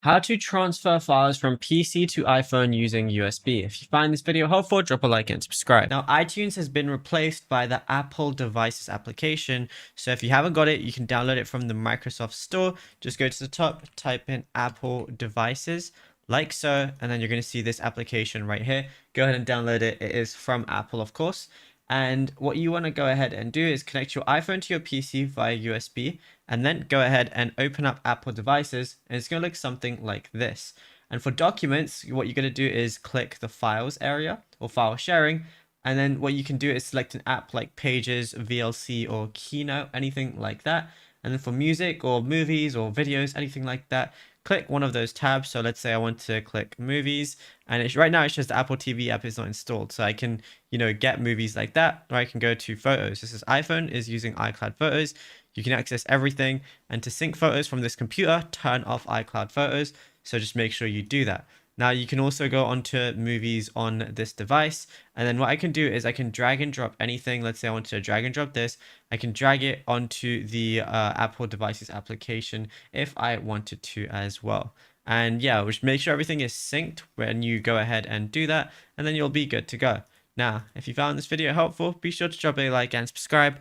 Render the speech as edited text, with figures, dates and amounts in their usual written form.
How to transfer files from PC to iPhone using USB. If you find this video helpful, drop a like and subscribe. Now, iTunes has been replaced by the Apple Devices application. So if you haven't got it, you can download it from the Microsoft Store. Just go to the top, type in Apple Devices, like so, and then you're going to see this application right here. Go ahead and download it. It is from Apple, of course. And what you want to go ahead and do is connect your iPhone to your PC via USB, and then go ahead and open up Apple Devices, and it's going to look something like this. And for documents, what you're going to do is click the files area or file sharing, and then what you can do is select an app like Pages, VLC, or Keynote, anything like that. And then for music or movies or videos, anything like that, click one of those tabs. So let's say I want to click movies, and right now it shows the Apple TV app is not installed. So I can, get movies like that, or I can go to photos. This is iPhone is using iCloud Photos. You can access everything, and to sync photos from this computer, turn off iCloud Photos. So just make sure you do that. Now you can also go onto movies on this device, and then what I can do is I can drag and drop anything. Let's say I want to drag and drop this. I can drag it onto the Apple Devices application if I wanted to as well. And yeah, just make sure everything is synced when you go ahead and do that, and then you'll be good to go. Now, if you found this video helpful, be sure to drop a like and subscribe.